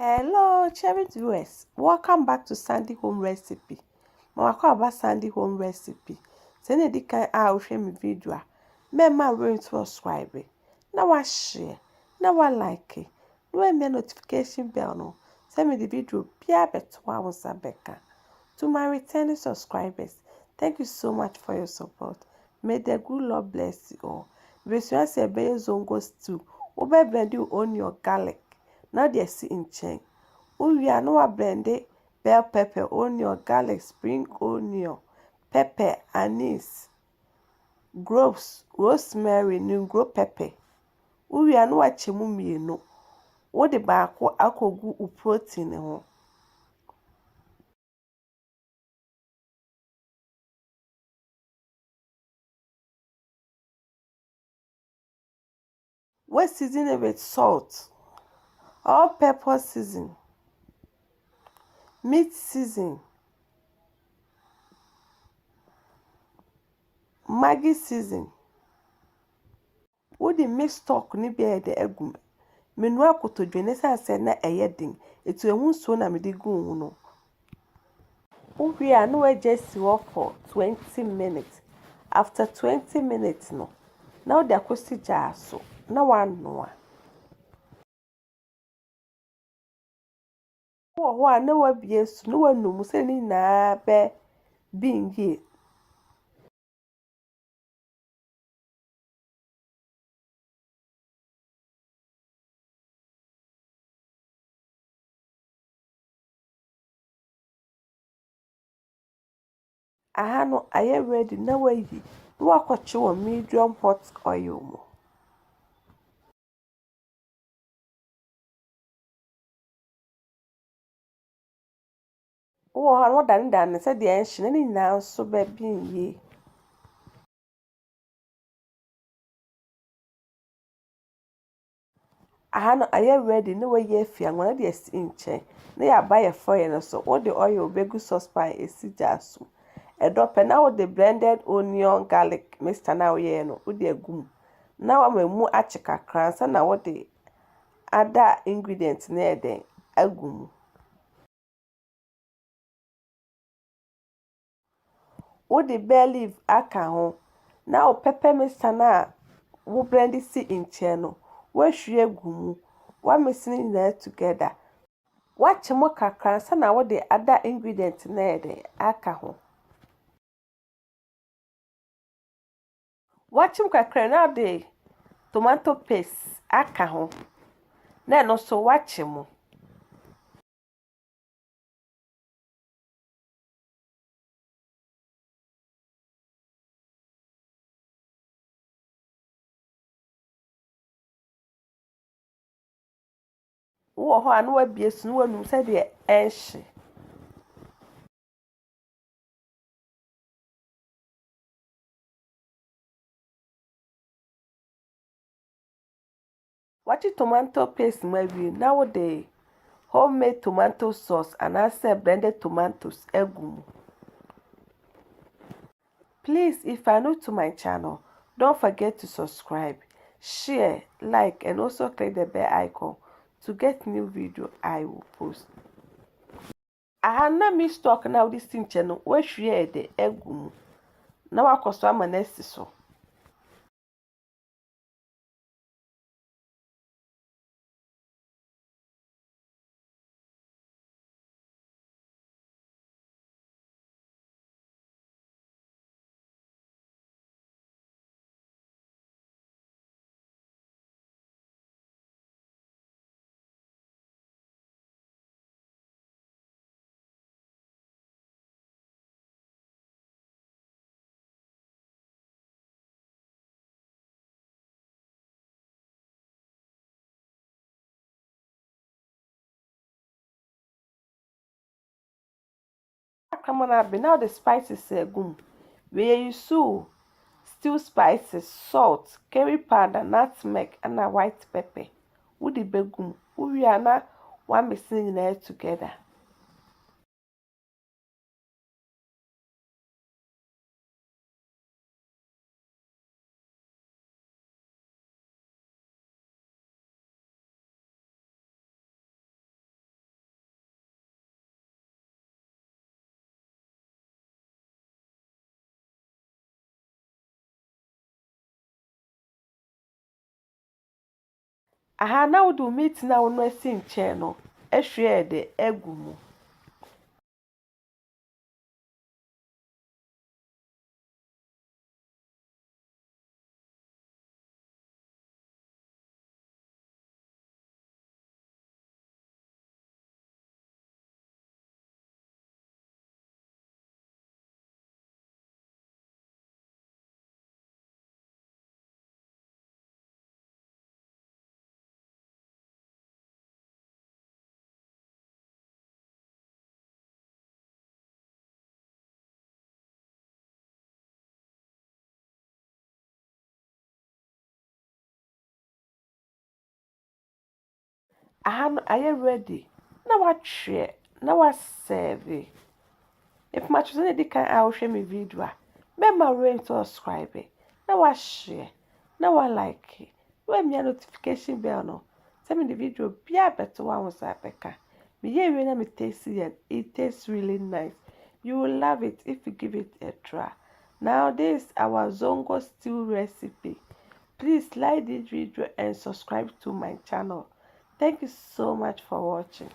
Hello, cherished viewers. Welcome back to Sandy Home Recipe. Mwako about Sandy Home Recipe. Send a can I will share my video. Remember going to subscribe. Now I share. Now I like it. No me notification bell no. Send me the video. Pia betwa wasabeka. To my returning subscribers, thank you so much for your support. May the good Lord bless you all. If you say be zongo stew, obe blend you on your garlic. Now they see in chain. We are no blended bell pepper, onion, garlic, spring onion, pepper, anise, groves, rosemary, nigro pepper. We are no chimumi no. What the back akogu protein ho. We season it with salt, all pepper season, meat season, Maggi season. Wo the mix stock ni be de egum. Menu akotodwe ne sanse na eyedin. Etu ehun so na me de gu hu no. We are no just for 20 minutes. After 20 minutes no. Now the akosi jar so. Na one no. Wo a na wa bie su no wa num se ni na be bingie. Aha no aye ready na wa yi. No akwache wo medium hot oil mo. Wo ha no dan se de enhye ni na so ba bingie. Aha no aye ready na wa yi afia ngona de esi nche. Na ya ba ye fry no so. Wo the oil begu saucepan esi jasu. Edope na wo the blended onion garlic mixture na wo ye no wo de agum. Na wa mamu ache kakra sa na wo de other ingredients na eden agum. Wo the bay leaf aka ho. Na wo pepper mixture na wo blend si nche no. Wo hwie agum. Wa mix ni na together. Watch mo kakra sa na wo de other ingredients na eden aka ho. Watch him kakra na de tomato paste aka ho. Na no so watch him. Wo ho anu abie su no wanum se de enhye. Watch tomato paste mawi na wo de homemade tomato sauce and also blended tomatoes egum. Please, if you are new to my channel, don't forget to subscribe, share, like and also click the bell icon to get new video I will post. Aha na mi stock na this thing channel we hwie de egum. Na wakoso amanesi so. Come on up, now the spices egum. We use stew spices, salt, curry powder, nutmeg, and a white pepper. Woody begum. We are now one mixing it together. Aha na wo do meat na wo no asi nkyɛn no. Ehwie de egu mu. Aha no ayɛ ready. Na watwe, na waserve. If my children did can I will share me video. Remember ring to subscribe. Now I share. Now I like it. When me a notification bell no. Send me the video be a better one was I beka. Me yeah when me tasty and it tastes really nice. You will love it if you give it a try. Now this is our Zongo Stew recipe. Please like this video and subscribe to my channel. Thank you so much for watching.